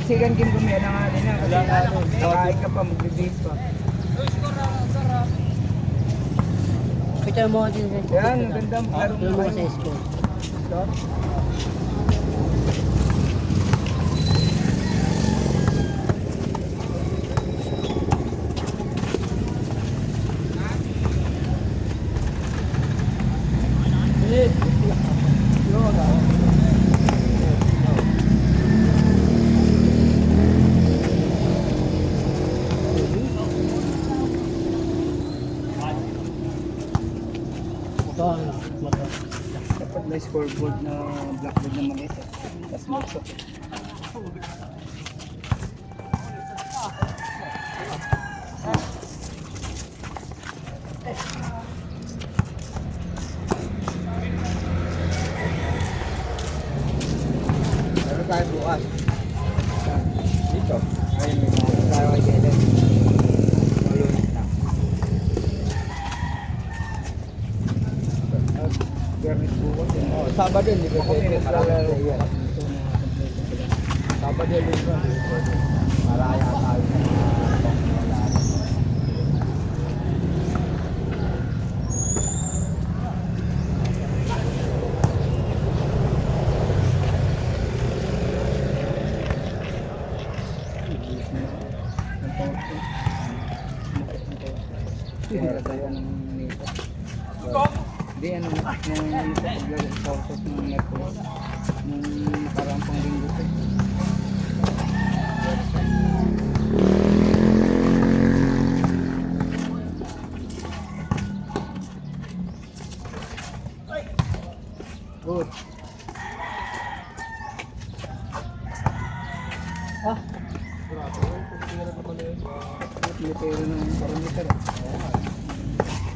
second game gumiya na nga din na. Kasi nakain ka pa, mag-release pa. Picture mo din. Yan, magandang laro Picture mo sa school. Ito ang motor. Dapat may scoreboard na blackboard na maliit. Tapos mo ito. Meron tayo bukas. Dito. Ayun, meron tayo kay Jelen. Malunis na. Garnet bukas yun. Sabado din, di ba? Marami yan. Sabado din ba? Maraya tayo sa mga Hindi, ano, nung pag-sautos ng Mercury, nung parang panglinggo ko. Good. Ah, litero ng parameter.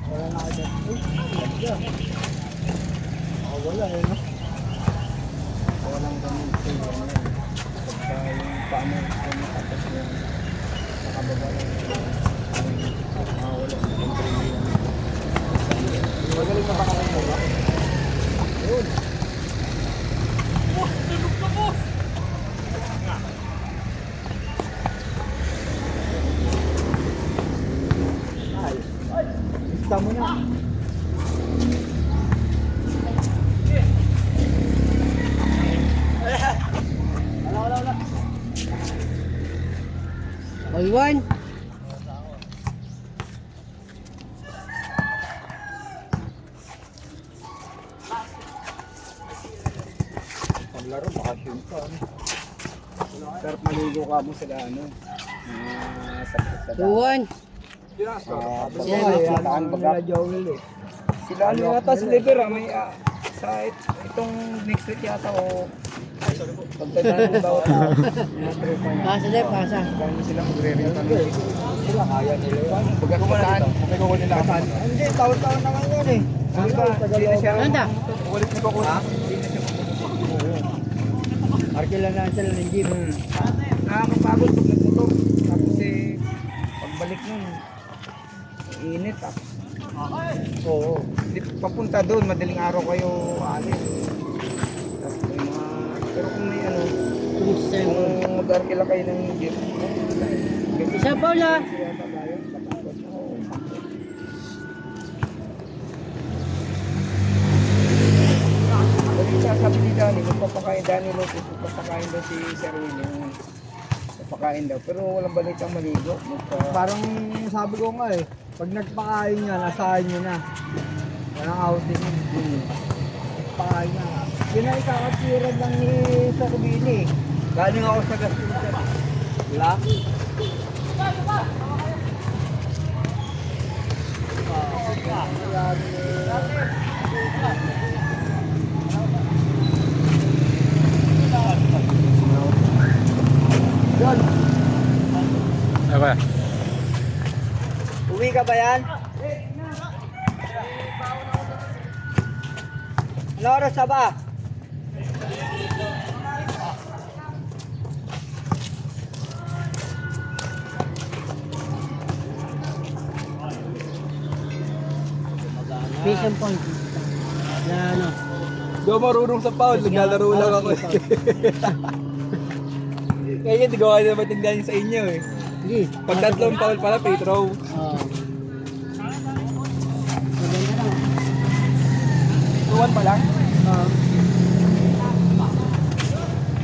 Wala na ako dyan. Wala eh, no? Walang ganun ito yun. Pagka yung paano ito nakapos yung nakababa lang wala. Magaling na ba ka lang mo ba? Yun. Tulog na boss! Basta mo na. Wala. All one. Paglaro, bakasyon ka. Sarap maligo ka mo sila, ano, sa 2-1. Sila ano yata sa liver may sa itong next week yata o pagtadaan ng bawat tao. Pasa din, pasa. Gano'n silang magre-renta ng sila kaya nila yun. Pagkakulaan, may kukunin nila kataan. Hindi, taon-taon naman yun eh. Ano ba? Hindi na siya. Anda? Ulit na kukunin. Hindi na siya kukunin. Arkila na sila ng jeep. Nakakapagod pag nagmotor. Tapos pagbalik nun, init ah. Oo. Hindi papunta doon, madaling araw kayo alis. Tapos may mga, pero kung may ano, kung mag-arkila kayo ng jeep, Isa pa wala. Sabi ni Danny, magpapakain Danny Lopez, magpapakain daw si Sir William. Papakain daw, pero walang balitang maligo. Parang sabi ko nga eh, pag nagpakain niya, nasahin niya na. Walang outing yun. Pakain niya. Yun na ikakatiran lang ni Sakubini. Galing ako sa gastusan. Wala? John, Apa? uwi ka ba yan? Ano oras na ba? Vision point. Na ano. Di ako marunong sa foul, naglalaro lang ako eh. Kaya hindi ko kaya matindihan sa inyo eh. Sige. Pag tatlong foul pala, free throw. Oo. Maganda lang. 2-1 pa lang. Oo.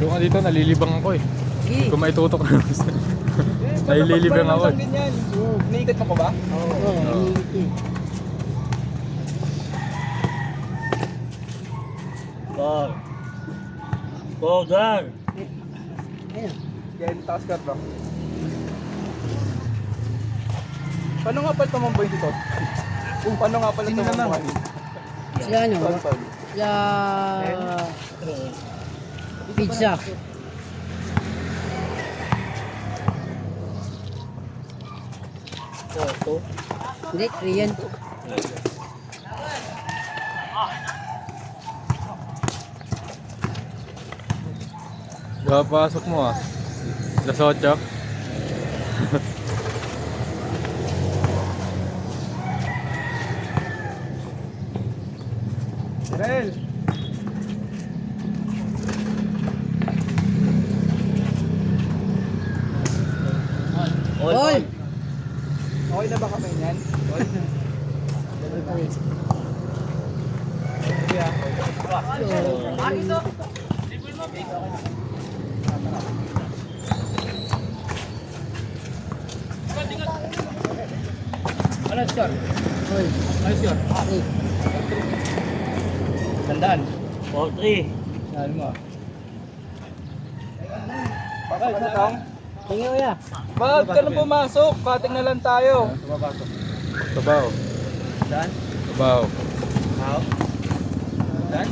Yung nga dito, nalilibang ako eh. Sige. Kung may tutok na nalilibang ako eh. Ganyan. Iniikot mo ko ba? Oo. Iniinit eh. Pogar. Ayun. Kaya taas ka bro. Paano nga pala tumamboy dito? Paano nga pala tumamboy? Sila ano? Sila... Pizza. Hindi, 3 yan. Pasok mo ah. Las 8. Sirel! Paul! Okay na ba kami yan? Kuya. Ano score? Paul. Ano score? Hey. Tandaan. 4-3. Saan mo? Pasok na tong. Tingin ko ya. Wag ka na pumasok. Kating na lang tayo. Tabaw. Saan? Tabaw. How? Saan?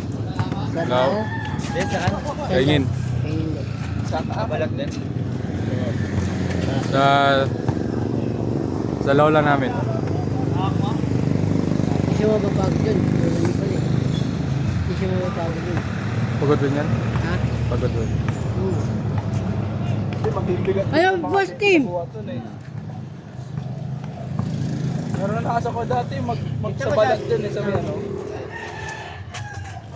Sa Lao. tao. Hindi, saan? Kaingin. Tingin din. Saan ka? Kabalag din. Sa... Sa lola namin. Kasi mo mapagod dun. Hindi pala eh. Kasi mo mapagod dun. Pagod din yan? Ha? Pagod din. Hindi, mabibigat. Ayaw, boss team! Meron na ako dati, magsabalat dun eh, sabi ano.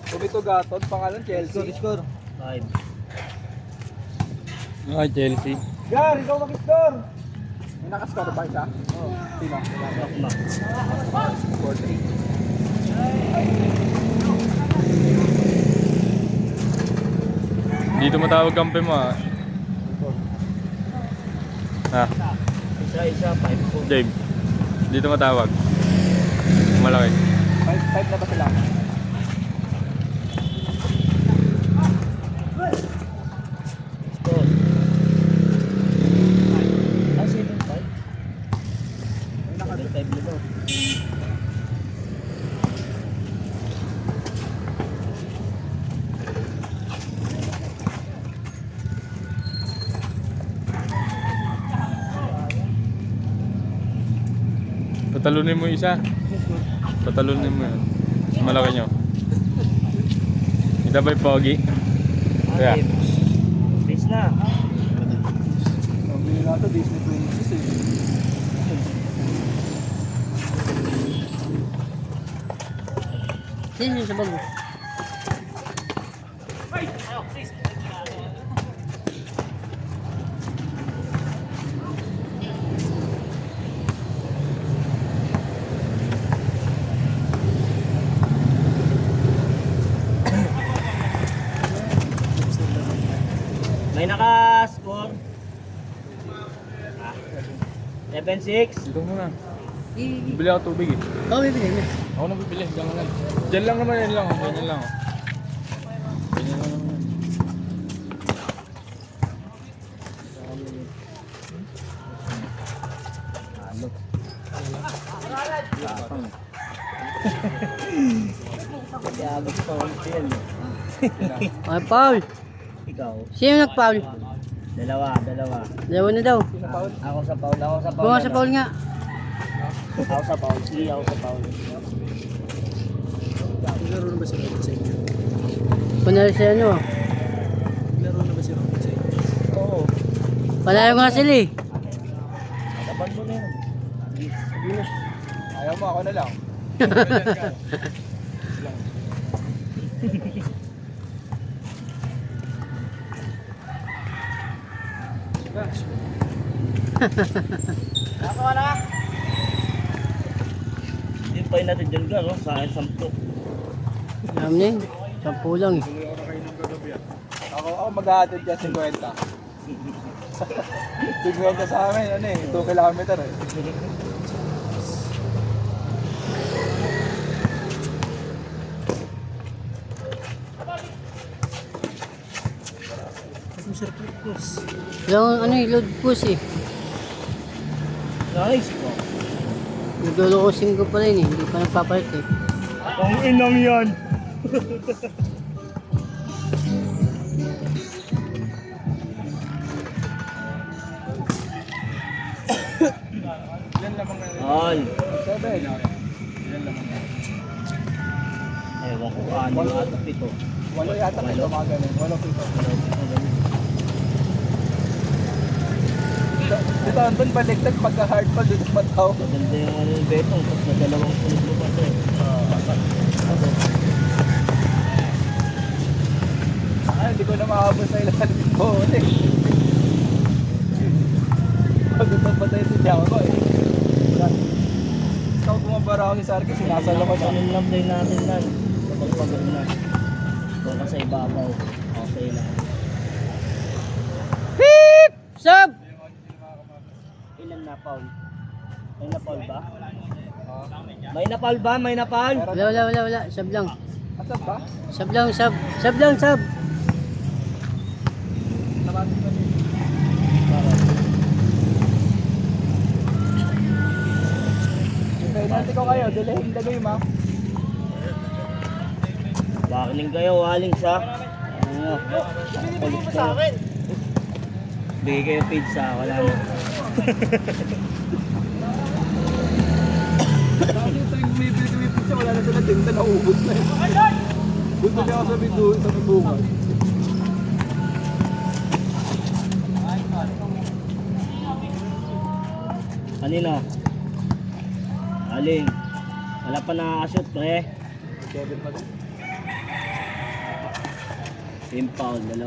Bumito Gatot, pangalan Chelsea. Score. 5. Ay, Chelsea. Gar, ikaw mag-score! May nakascore ba isa? Oo. Sino? Bakma. 4-3. Dito matawag kampe mo ah. Ha? Isa, 5-4. James. Dito matawag. Malaki. 5 na ba sila? Score. Ah, 7-5. 7-5 nito. Patalunin mo isa. Patalunin mo yun. Malaki nyo. Ito ba'y pogi? Kaya. Base na. Sabi na ito, Disney Princess eh. Sino yung sa bago? May naka-score. 7-6. Dito muna. Oo, Bili ako tubig eh. bibili mo. Ako na bibili. Diyan lang. Diyan lang naman yan lang. Ganyan lang. Ganyan lang naman. Kaya gusto ko yan. Ay, Paul. Ikaw. Sino nag-foul? Dalawa. Dalawa na daw. Ako sa Paul. Bunga sa Paul nga. Ako sa Paul. Sige, ako sa Paul. Laro na ba si Robin sa inyo? Panalo sa ano. Laro na ba si Robin sa inyo? Oo. Panalo nga sila eh. Taban mo na yun. Ayaw mo, ako na lang. Hindi pa yun natin dyan ka, no? Sa akin, 10. Alam niya yun. 10 lang eh. Ako maghahatid ka 50. 50 sa amin, ano eh, 2 kilometer eh. Yung ano yung load push eh. Nice po. Nagdulukusin ko pala yun eh. Hindi pa nagpapalit eh. Ang inang yan. Yan lamang na. Ay. 7. Ewan ko ano nga ito, 7. Walo yata may mga ganun. 8 Dito Anton, baliktad pagka hard pa dito mataw. Maganda yung ano yung betong, tapos na 2 sunod mo pa ito eh. Ay, hindi ko na maabot sa ilalim ko. Pagkatapos patay si Tiago eh. Ikaw bumabara ako ni Sarki, sinasalo ko siya. Anong love line natin nan? Kapag pagod na. Doon ka sa ibabaw. Okay lang. Sub! Ilan na, Paul? May na Paul ba? May na Paul ba? May na Paul? Wala. Sub lang. Asap ba? Sub lang, sub. Sub lang, sub. Nakasin ko dito. Penalty ko kayo, dilayin the game ha. Bakiling kayo, waling sa. Ano? Palit sa akin. Bigay kayo pizza, wala na. Dati ito yung bumibili kami pizza, wala na sila tinta, naubos na yun. Gusto niya ako sa bibungan. Kanino? Aling. Wala pa nakakashoot, pre. 7 pa din. Team Paul, 2.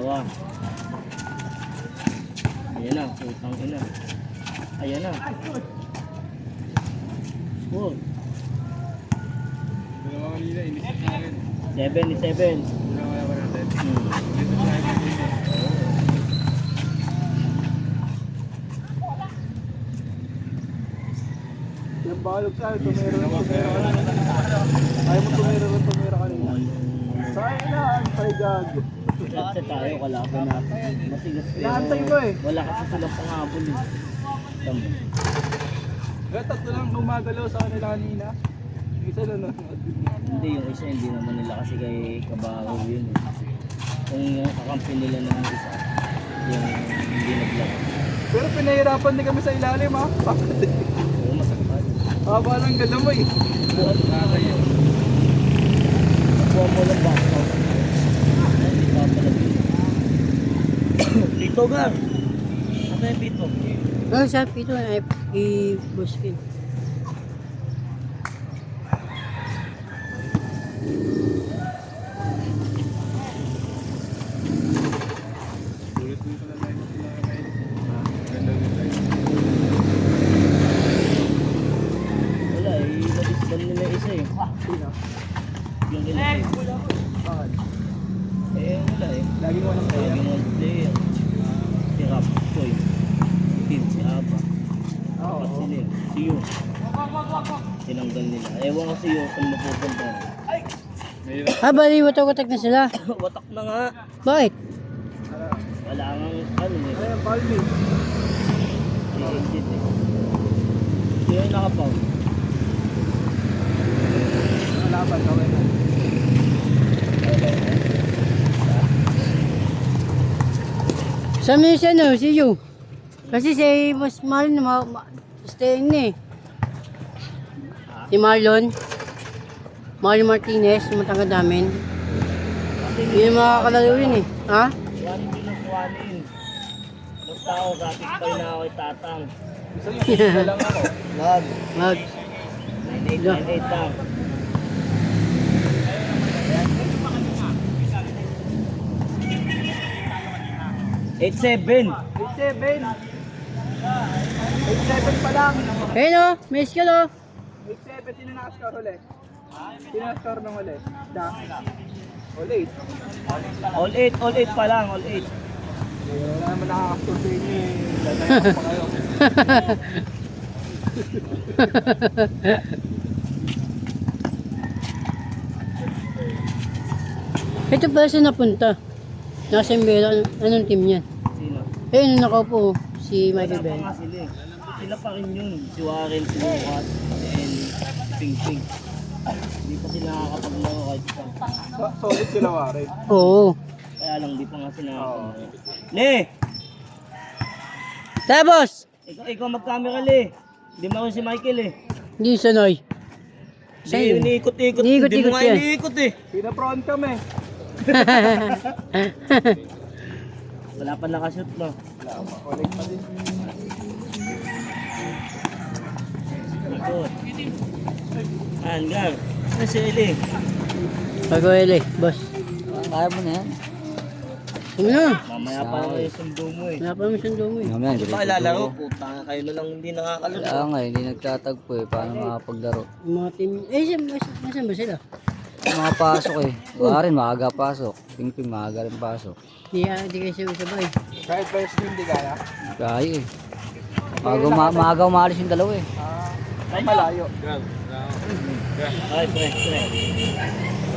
Ayan na, putang ina. Ayan na. Score. Dalawa kanina, inisip namin. 7-7. Dalawa natin. Yung balog tayo, tumero ka. Ayaw mo tumero kanina. Saan na, antay gago. Kasi tayo, kalaban natin. Matigas pero Inaantay ko eh. wala kasi silang panghabol eh. Tama. Kaya tatlo lang gumagalaw sa kanila kanina. Yung isa nanonood. Hindi, yung isa hindi naman nila kasi kay Kabaho yun eh. Kung yung kakampi nila ng isa, yung hindi naglaro. Pero pinahirapan din kami sa ilalim ha. Bakit? Oo, masakit. Haba lang gala mo eh. Buhat na kayo. Nakuha mo lang back out. Hindi pa pala dito. Pito ga! Ano yung pito? Ano siya, Pito, i-buskin. Wala eh, nabisban nila isa eh. Sino? Yung ilan eh. Bakit? Eh, wala eh. Lagi mo lang player. Lagi mo player. Si Raptoy. Si Aba. Oo. At sino yun? Si Yu. Tinanggal nila. Ewan ko si Yu kung mapupunta. Bali, watak-watak na sila. Watak na nga. Bakit? Wala nga ano eh. Ano yung palmi? Si Engit eh. Sino yung nakapaw? Nakalaban, gawin na. Sa mga siya, no, si Yu. Kasi si mas mahal na stay na eh. Si Marlon. Marlon Martinez, yung matangkad namin. Yun yung mga kalaro rin eh. Ha? Yan din ang kuwanin. Nung tao, satisfy na ako kay Tatang. Gusto niyo, isa lang ako. Lag. Mag. 9898 lang. 8-7. 8-7 pa lang. Ayun o, may skill o. 8-7, sino nakascore ulit? Sino nakascore nung ulit? Siya. Ulit. All 8 pa lang, all 8. Wala naman nakakascore sa inyo eh. Lalayan pa kayo. Ito pala siya napunta. Nasa Mbela, anong team yan? Sino? Ayun, nakaupo si Michael Wala pa Ben. nga sila eh. Sila pa rin yun. Si Warren, si Lucas, and Ping Ping. Hindi pa sila nakakapaglaro kahit isa. Solid sila Warren. Oo. Kaya lang, di pa nga sila nakakapaglaro. Le! Tapos, Ikaw mag-camera le. Hindi mo ako si Michael eh. hindi sanay. Hindi, Sa'yo. iniikot-ikot. Iniikot-ikot Hindi mo nga yan. iniikot eh. Pinaprawn kami. Wala pa nakashoot no. Wala pa. Ulit pa din. Ikot. Hanggang. Ano si Eli? Pag-uwele, boss. Kaya mo na yan. Ano na? Mamaya pa naman yung sundo mo eh. Wala pa naman siyang dumi. Hindi pa ilalaro. Puta nga kayo na lang hindi nakakalaro. Kaya nga, hindi nagtatagpo eh. Paano makapaglaro? Yung mga team, nasan ba sila? Mga pasok eh. Wala rin, maaga pasok. Ping-ping, maaga rin pasok. Hindi kayo sabay. Kahit first team, di kaya. Kaya eh. Maaga umalis yung dalawa eh. Ay, malayo. Ay, pre.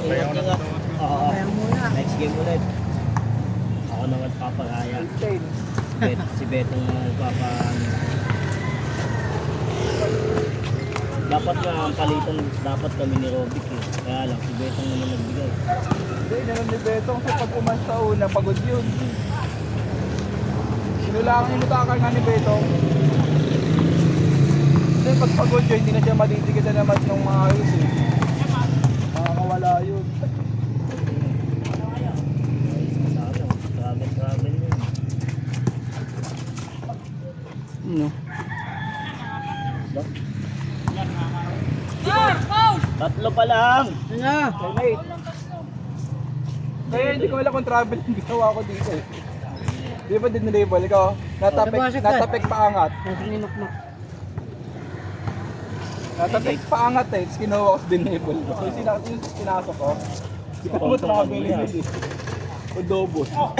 Ingat ka. Oo. Kaya muna. Next game ulit. Ako naman papagaya. 10. Si Betong papa. Dapat nga ang palitan, dapat kami ni Robic eh. Kaya lang, si Betong naman nagbigay. Hindi, naman ni Betong sa pag-uman sa una, pagod yun. Sinulangan yung lutakar nga ni Betong. Kasi pag pagod yun, hindi na siya matitigil naman ng mga ayos eh. Makakawala yun. Grabe yun. Ano? Tatlo pa lang. Ano? Teammate. Kaya hindi ko alam kung travel yung ginawa ko dito eh. Di ba din label ikaw? Natapik paangat. Nasa ni Makmak. Natapik paangat eh. Tapos kinuha ko sa dinable ko. So yung sinasok ko. Di ko mo nakabili-bili. Udobos. Oh.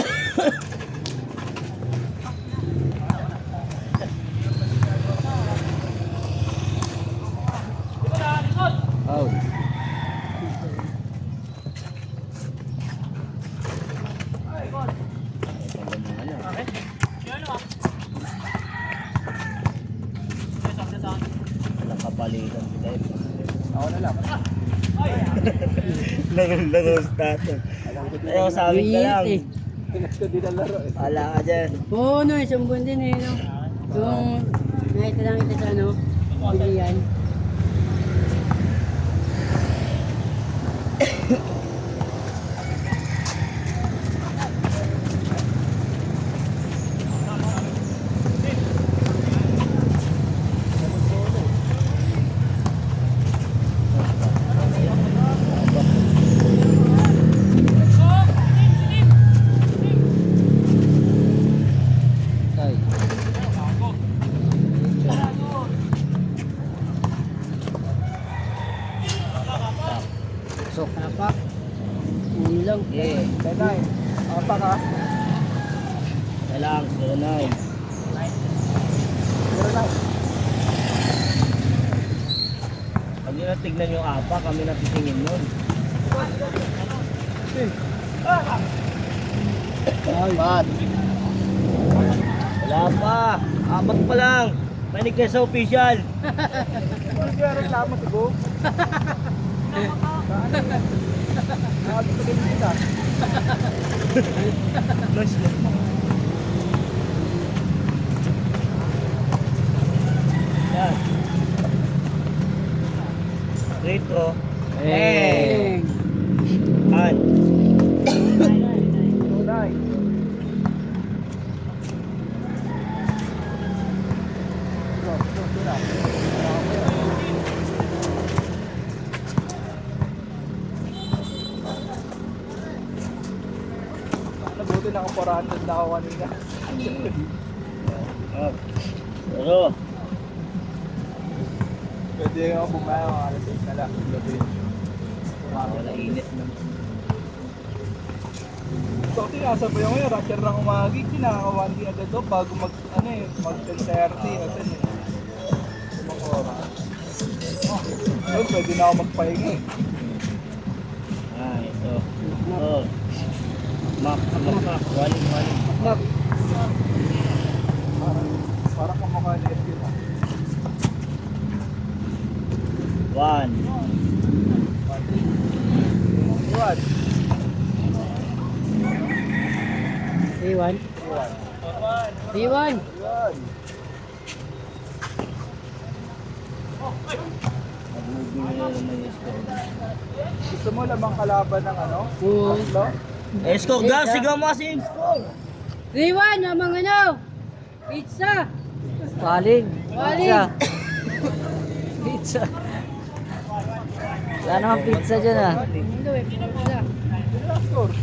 Walang kapalitan sila eh. Ako na lang. Laro status. Ayaw sa amin ka lang. eh. Pinas ko din ang laro eh. Wala ka dyan. Oo, no, isang buwan din eh, no? Yung, nakita lang kita sa ano, bilian. Ay. So, Tapak. Ulo lang. Yeah. Tenay. Apa ka? Kailang, 09. Pero na. Pag nyo natignan yung apa, kami natitingin nun. Pat. Wala pa. Apat pa lang. Manig kayo sa official. Ano kaya reklamo tigo? Nakagpagin kita. Nice. Yan. Retro. Eh. Han. Tunay. Nabuti na ako 400 na ako kanina. Pero, Pwede ako bumayo, alas 6 na lang. Gabi. wala init na. So, tinasa mo yung ngayon, rusher ng umagi, kinaka-1D agad doon bago mag 10:30 at mga oras. Yun, pwede na ako magpahinga eh. Ito. Oh. Map. Waling. Parang kamukha ni FQ na. 1. Iwan. A1. A1. Iwan. Mag-moving na naman yung score. Gusto mo lamang kalaban ng ano? Oo. Tatlo? Score, Gar! Sigaw mo kasi yung score! 3-1 ang mga ano. Pizza. Paling. Paling. Pizza. Pizza. Wala naman pizza dyan ah. Ano eh, pizza. Score.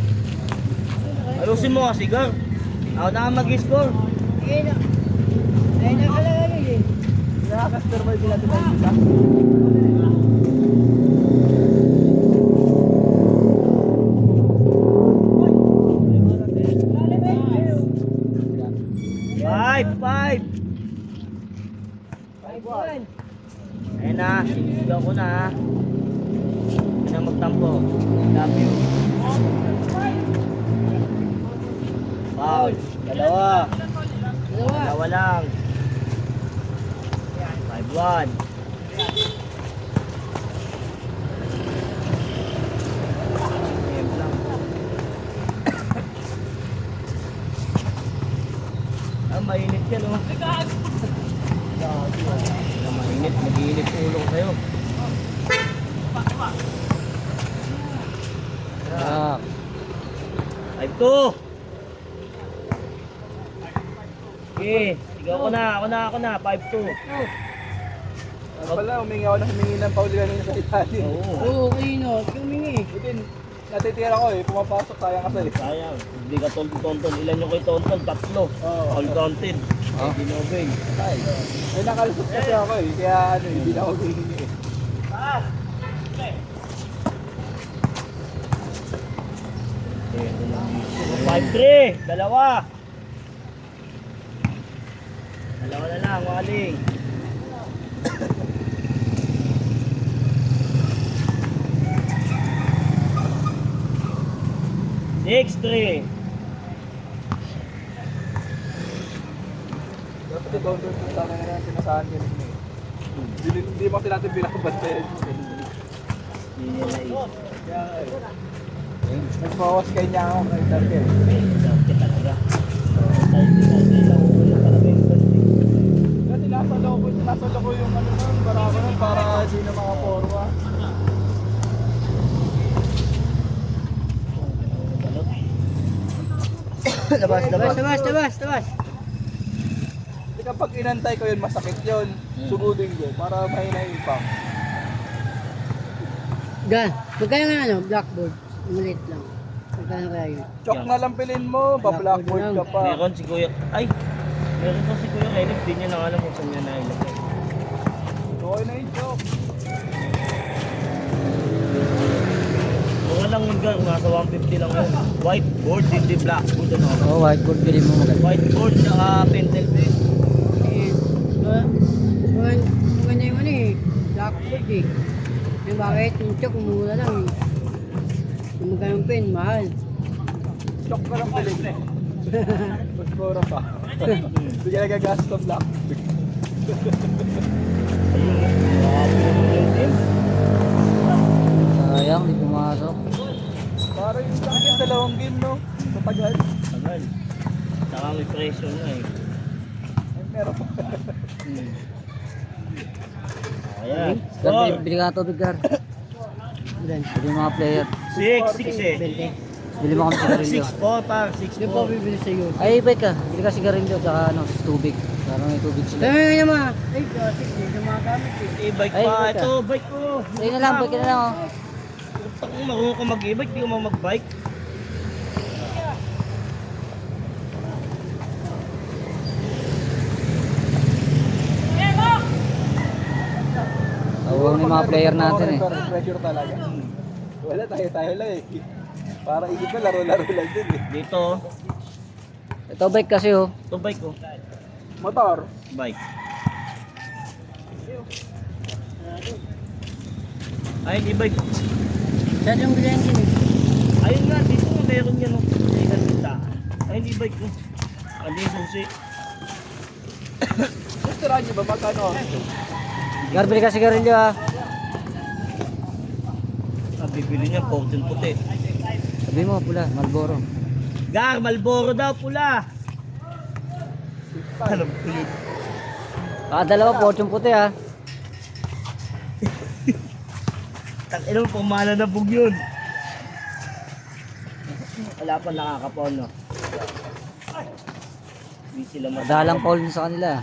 Ayusin mo kasi, Gar. Ako na nga mag-score. Ayun na. Ayun na kalagay eh. Nakaka-score ba yung natin na isa? Five. Ayun na, sinigaw ko na ha. Ayun na magtampo. Love you. Foul. Dalawa lang. 5-1. Game lang. Mainit yan oh. Mainit, mag-iinit ulo ko sa'yo. Ah. 5-2. Okay, sigaw ko na, 5-2. Ano pala, humingi ako ng humingi ng pauli kanina sa ilalim. Oo, Oo, kanino. Tumingi. Butin, natitira ko eh, pumapasok sayang kasi. sayang. Hindi ka tonton. Ilan yung kay tonton? 3. All counted. Oh. Dinobeng. May nakalusot kasi ako eh, kaya ano, hindi na ako hihingi eh. Ito na. 5-3. Dalawa na lang, waling. Six, 3. Dapat ito doon kung sana nga natin sinasahan yun eh. Hindi mo kasi natin binabantayan yun eh. Hindi niya naisip. Kaya nagmawas kay niya ako kay Dante. Dante talaga. Tayo lang ulo talaga yung dante. Kasi nasa loko yung ano nun, barako nun para hindi na makaporwa. Tabas. Kasi kapag inantay ko yun, masakit yun. Sugudin ko para mahina yung impact. Gan. Magkano nga ano, blackboard. Umalit lang. Magkano kaya yun? Chok na lang pilin mo, ba-blackboard ka pa. Meron si Kuya, meron pa si Kuya Renif, di niya na alam kung saan niya nailagay. Okay na yung chok. Kung lang yun Gar, nasa 150 lang yun. Whiteboard, hindi blackboard. Ano? Oh, whiteboard bilhin mo maganda. Whiteboard, saka pentel pen. Eh, maganda yung ano eh. Blackboard eh. Eh bakit? Yung chok, mura lang eh. Yung magkano pen, mahal. Chok na lang pilin. Mas mura pa. Hindi ka nagagastos ng blackboard. Ayun, nakapin yung team. Sayang, di pumasok. Parang yung sa akin, 2 game no? Matagal. Tagal. Saka may pressure na eh. Ay, meron pa. Ayan. Gar, Score. bili ka ng tubig, Gar. Ilan? Bili yung mga player. 6 eh. Bili mo kami sigarilyo. 6-4 pa, Hindi po 6-4. bibili sa iyo. Ay, bait ka. Bili ka sigarilyo, tsaka ano, tubig. Para may tubig sila. Dami nga naman. Ay, sige, yung mga gamit eh. E-bike Ay, pa. bike ka. Ito, bike ko. Ayun na lang, balik ka na lang, oh. Kung marunong ko mag-e-bike, di ko mag-bike. Yung mga player natin eh. Pressure talaga. Wala, tayo lang eh. Para isip na laro-laro lang din eh. Dito, Ito bike kasi oh. ito bike ko. Motor. Bike. Ay, hindi bike. Saan yung bilhin din eh? Ayun nga, dito nga meron yan. Ay, nandita. Ay, hindi bike ko. Hindi, susi. Gusto nyo ba magkano? Garbili ka sigarilyo ah. Bibili niya, fortune puti. Sabi mo pula, Marlboro. Gar, Malboro daw, pula. Alam ko yun. Dalawa fortune puti ah. Tang-ina mo, pumala na bug yun. Wala pa nakakapaw, no? Hindi sila Madalang call sa kanila.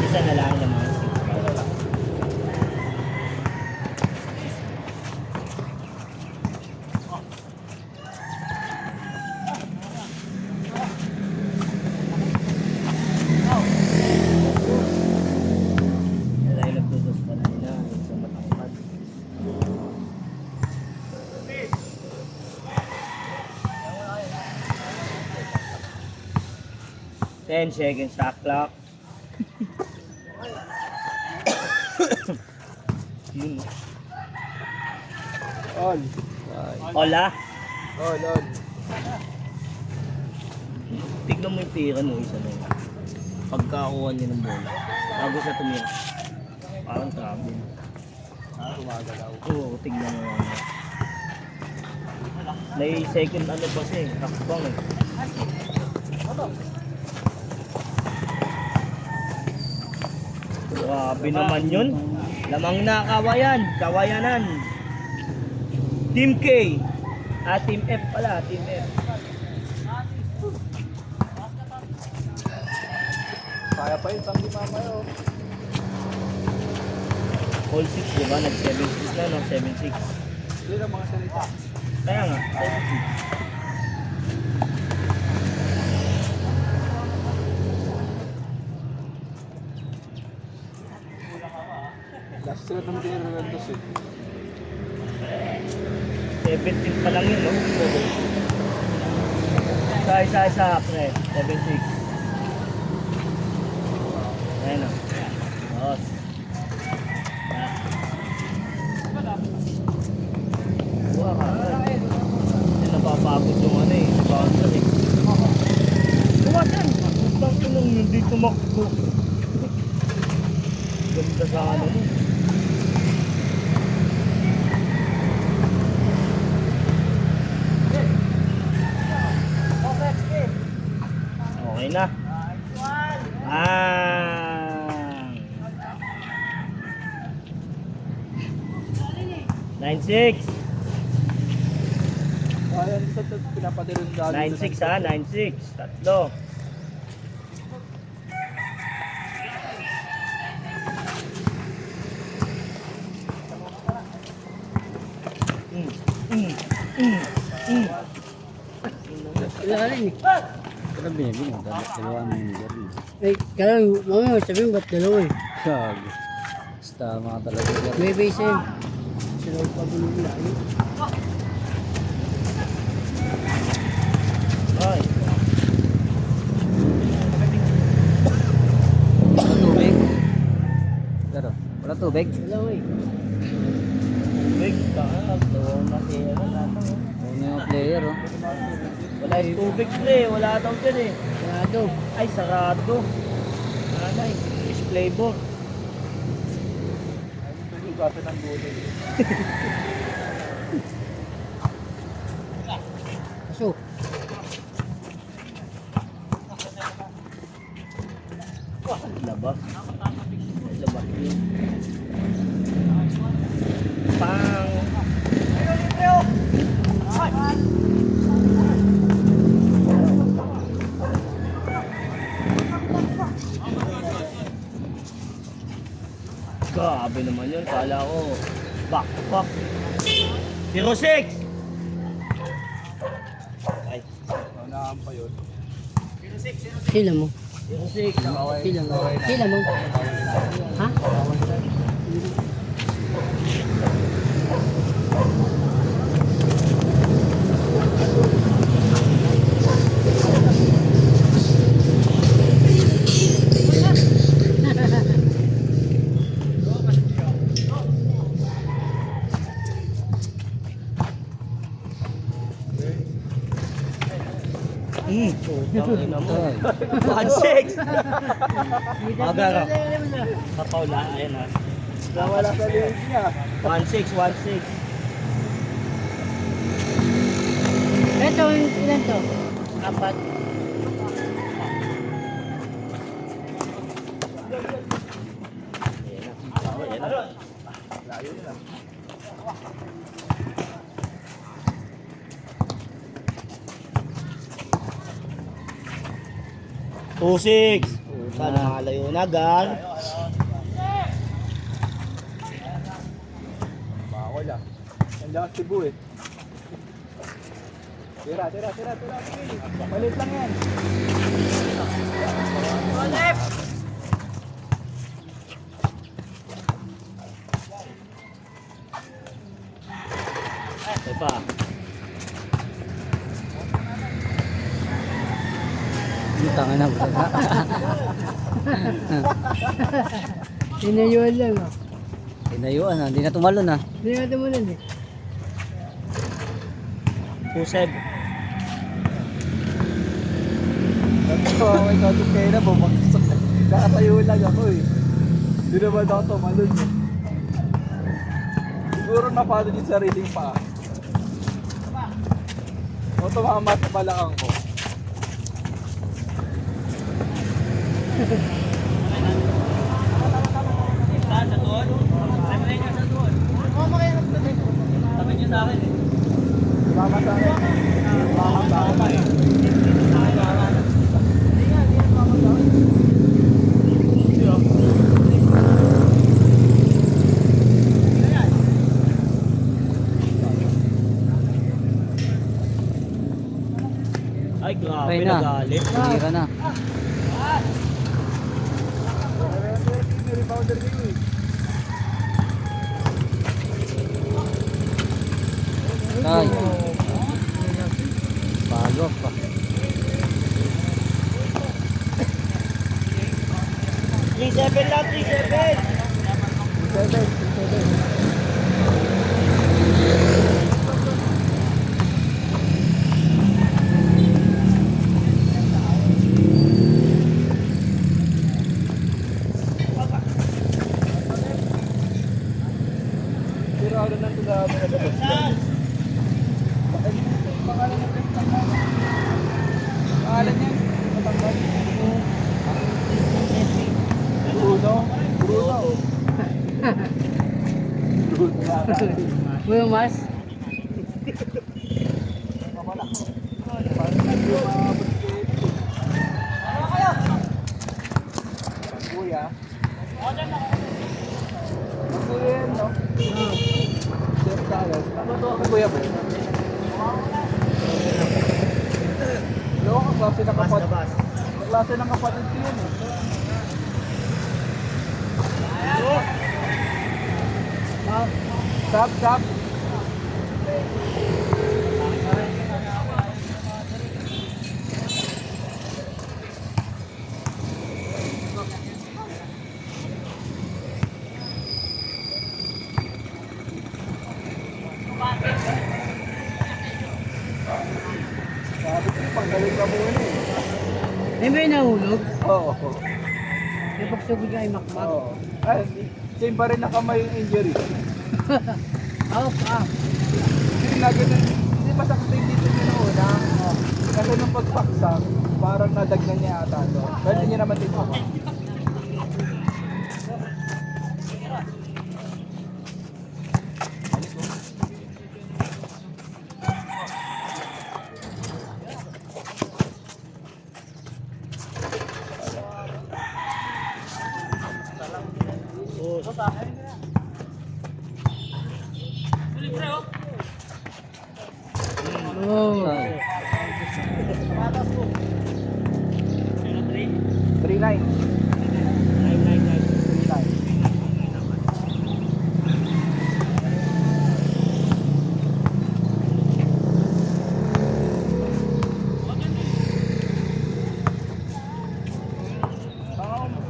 Isa na lang naman. Wala yung nagtutos pa nila sa matangkad. 10 seconds shot clock. Yun. On. Hola. On. Tignan mo yung tira mo isa na yun. Pagkakuha niya ng bola. Bago siya tumira. Parang travel. Oo, tignan mo yan. May second ano pa siya eh. Takbang eh. Grabe naman yun. Lamang na kawayan. Kawayanan. Team K. Team F pala. Team F. Kaya pa yun, tanggi mamaya oh. All 6 diba? Nag 7-6 na no? 7-6. Hindi na mga salita. Kaya nga, 7-6. Last sila ng mga Ronaldos eh. 17 pa lang yun, no? Isa, pre. 7-6. Ayan o. Os. Buwa ka. Hindi napapagod yung ano eh. Bouncer eh. Buwasan! Utang ko nung hindi tumakbo. Ganda sa ano mo. Okay na. 9-6. Kaya nito pinapatirin dali. 9-6 ha, 9-6. Tatlo. Wala rin eh. Pero binili mo, dalawa mo yung garilyo. Ay, kaya mamaya sabihin ba't dalawa eh? Gago. Basta mga talaga garilyo. May base eh. Sila pa binili ay. Ay. Wala tubig. Pero, wala tubig. Dalawa eh. Big. Tawa na siya. Ano yung player oh. Wala yung tubig pre. Wala daw dyan eh. Sarado. Ay, sarado. Nanay. Display board. Hugatan ng gulay. Kaso. Labas. Labas yun. Pang. Grabe naman yun. Kala ko back to back. 0-6. Ay. Unahan pa yun. Sila mo. 06. Sila mo. Sila mo. Ha? Ay. 1-6. Aga ka. Papaula, ayan ha. Nawala sa liig niya. 1-6, 1-6. Ito, ilan to? 4. Two-six. Sana makalayo na, Gar. Bawal ah. Nandiyan si Bu eh. Tira. Malit lang yan. Ito pa. Ang tanga na ba? Tinayuan lang ah. Tinayuan ha. Hindi na tumalon ha. Hindi nga tumulan eh. 2-7. Ito, ikaw doon kayo na bumagsak. Nakatayo lang ako eh. Hindi naman ako tumalon eh. Siguro napalo yung sariling paa. O tumama sa balakang ko. Tumama sa akin. Tumama sa akin. Ay, grabe, Okay na. nagalit. Tira na. Rebounder din eh. Ay. Bago pa. Three seven lang, 3-7. 7. Pero ano nang tugahan na labas? Pangalan niya? Pangalan niya? Matanggal? Bruno? Bruno? Bruno na. Buyo mas. Kuya? Kuya yan, no? Chef Talas. Kuya ba? Ewan ko, klase ng kapatid. Klase ng kapatid ko yun eh. Stop. Sabi ko, panggaling ka muna eh. May may nahulog. Oo. May pagsugod ka ay makmak. Oo. Ay, same pa rin na kamay yung injury. Oo, Hindi na ganun. Hindi masakit yung dito niya na una. Kasi nung pagpaksak, parang nadagnan niya ata to. Pero hindi niya naman tinuha. Oo. Ay. 3-9. 3-9.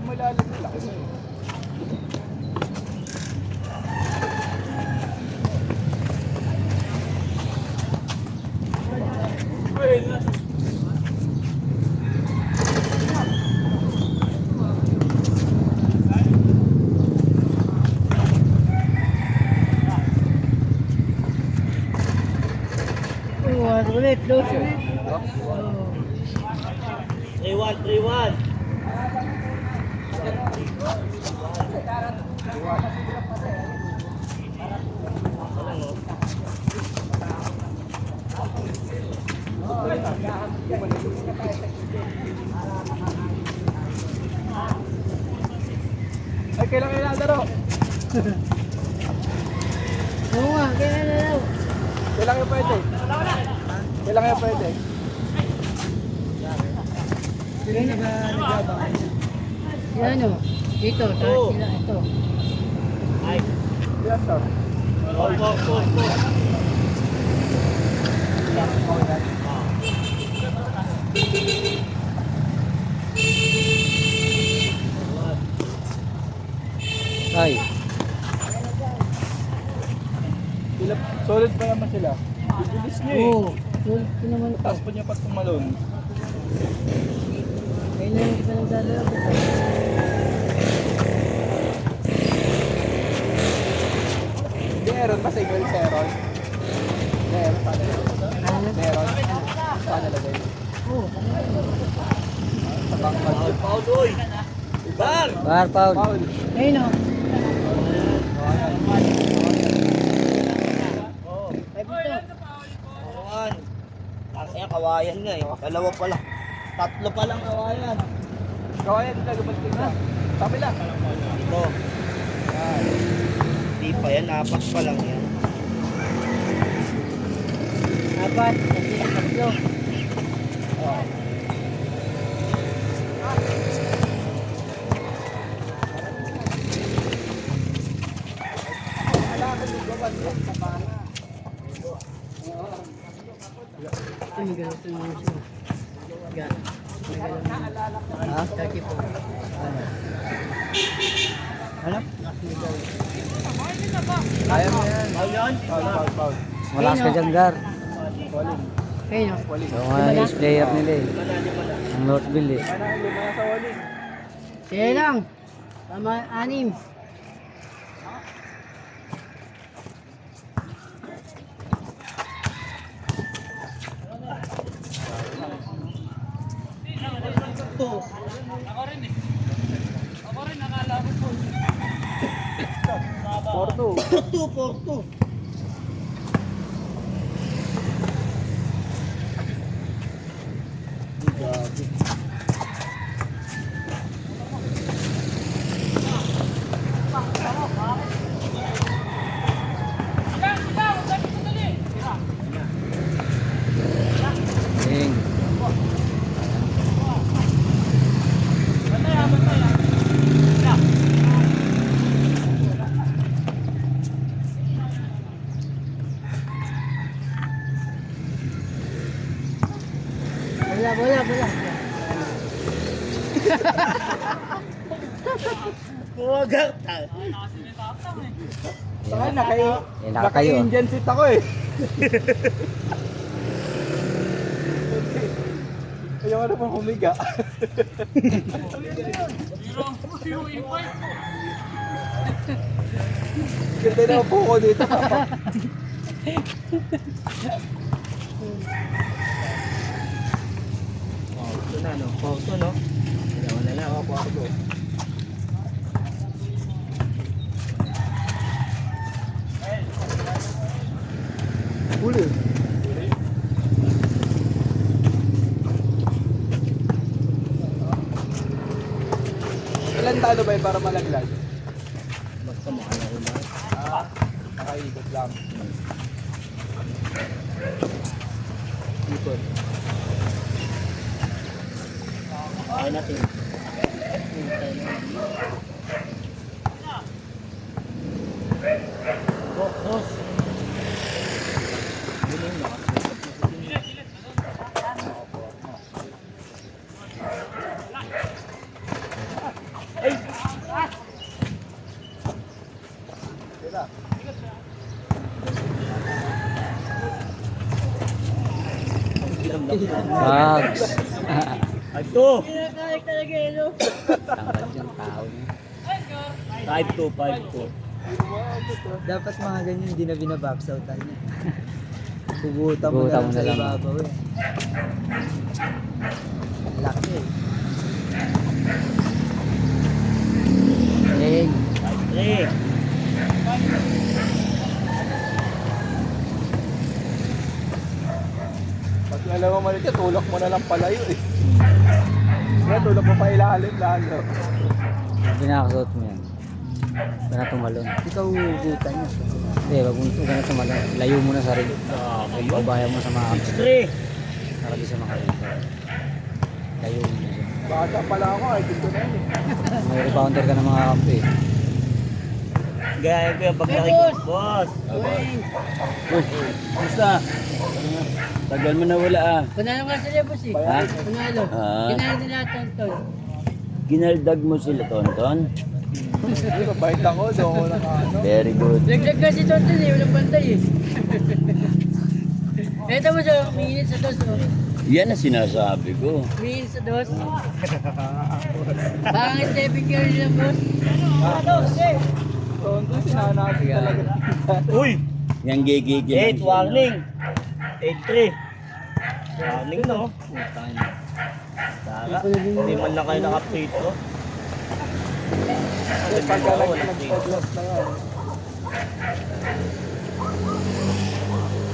Malalim na laki mo eh. Ulit, close ulit. 3-1, 3-1. Ay, kailan kayo nalaro? Oo nga, kaya na daw. Kailan kayo pwede? Kailan kayo pwede? Yan o. Dito, sa sila ito. Ay, Yes, sir. go. Ay, Solid pa naman sila. Bibilis nyo eh. Oo. Sulit ko naman ito. Taas pa niya pa tumalon. Kaya na yung iba nagdadala. Hindi, meron pa single si Aaron. Meron pa na. Meron. Paano lagay? Oo. Sa bangkal. Foul, oy. Bang! bar foul. Foul. Ayun o. Kawayan. Ang kawayan nga eh. Dalawa pa lang. Tatlo pa lang kawayan. Kawayan talaga magting na. Sabi lang. Ito. Yan. Hindi pa yan. Apat pa lang yan. Apat. Kasi tatlo. Ito yung ganito yung muso. Yan. May ganun. Ha? 34. Ano? Kaya mo yan. Foul yan? Foul. Malakas ka dyan, Gar. Waling. Ayun o. Waling. So, mga ace player nila eh. Ang Northville eh. Kaya na lima sa waling. Sige lang. Tama, 6. Porto. 2-4-2. Ding. Bola. Buwagang. Saka Eh, nakakayo. naka-Indian seat ako eh. Ayaw na pang humiga. Ganda na po ko dito. Ito na no. Ito no. Dalawa na lang. Kwarto. Huli. Ilan talo ba yun para malaglag? Basta makalaula. Nakaikot lang. Ikot. Bahay natin. Dos. Biling mo. Bugs. Ito. Kinakain talaga yun, no? Tangkad yung tao niya. 5-2, 5-2. Dapat mga ganyan, hindi na binabox outan niya. Pugutan mo Pugutan na mo lang sa na lang. ibabaw eh. Laki eh. Leg. 5-3. Pag alam mo mali ka, tulak mo na lang palayo eh. Kaya tulak mo pa ilalim lalo. Binakasot mo yan. Huwag na tumalon. Ikaw hugutan niya. Hindi, huwag na tumalon. Layo mo na sarili. Pabayan mo sa mga kampi. 6-3. Nakagi sa mga kampi. Layo mo na siya. Bata pala ako, ay dito na yun eh. May rebounder ka ng mga kampi. Gaya ko yung pag nakikita. Boss. Basta. Tagal mo na wala ah. Panalo nga sila, boss eh. Ha? Panalo. Ah. Kinalo nila Tonton. Ginaldag mo sila, Tonton. Hindi, mabait ako, doon ko lang ano. Very good. Laglag nga si Tonton eh, walang bantay eh. Ito mo siya, umiinit sa dos oh. Yan ang sinasabi ko. Umiinit sa dos. Parang Stephen Curry lang, boss. So, doon sinanati talaga. Uy! Yan gigigil. 8, warning. 8-3. Warning no. Tara. Hindi man lang kayo naka-free-throw. Kasi pagka nag-podcast na yan.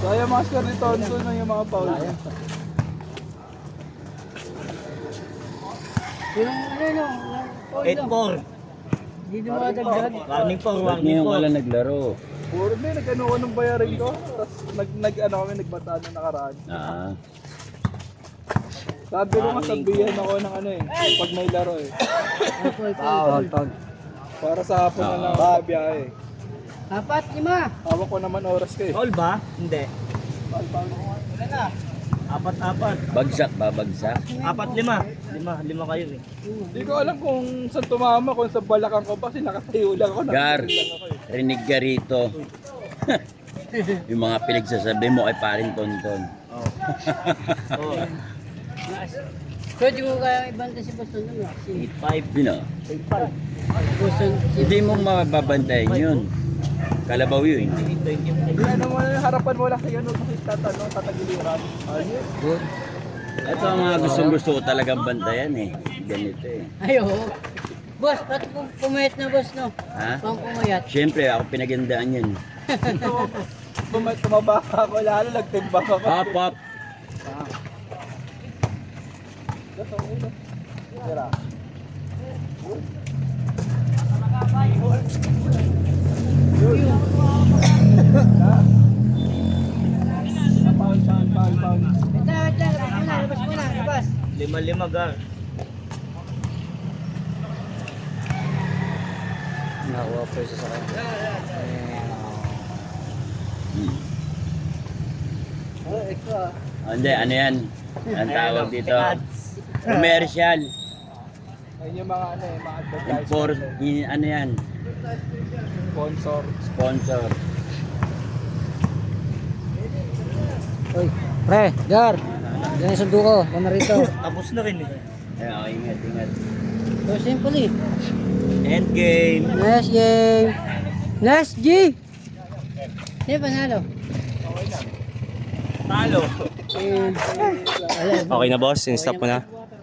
So, yung mga score ni Tonton na yung mga foul. Yung ano, 8-4. hindi mo matagdag. Warning 4, Ba't warning ngayon wala naglaro? Puro din, nag-ano ko ng bayarin ko. Tapos nag-ano kami, nagbataan na nakaraan. Ah. Sabi ko nga, sabihan ako ng ano eh, pag may laro eh. Foul, foul. Para sa hapon na lang ako sa biyahe. 4, 5. Hawak ko naman oras ko eh. Foul ba? Hindi. Apat. Bagsak ba? Bagsak? 4-5. 5 kayo eh. Hindi ko alam kung saan tumama, kung sa balakang ko pa, kasi nakatayo lang ako. Gar, nakatayo lang ako eh. rinig ka rito. Yung mga pinagsasabi mo kay paring Tonton. Oh. Pwede mo kaya ibantay si Boston nun ah. Si 8-5. Sino? 8-5. Boston, si Hindi mo mababantayan yun. Kalabaw yun. 20. Hindi ano mo na harapan mo lang kay ano, kasi tatagiliran. Ayun. Good. Ito ang mga gustong-gusto ko talagang bantayan eh. Ganito eh. Ay, oo. Boss, ba't pumayat na boss, no? Ha? Pang pumayat. Siyempre, ako pinagandaan yan. Tumaba ako lalo, nagtimbang ako. Hop, hop. Tira. Foul. Wait lang, labas muna, labas. 5-5 gar. Nakuha po siya sa kanya. Oh, ito ah. Oh, hindi, ano yan? Ang tawag dito? Commercial. Ayun yung mga ano eh, mga Import, advertisement. ano yan? Sponsor. Sponsor. Uy, pre, Gar. Yan yung sundo ko. Yan na rito. Tapos na rin eh. Ayun, ingat, ingat. So simple eh. End game. Nice game. Nice G. Sino panalo? Talo. Eh, Okay na boss, in-stop mo na.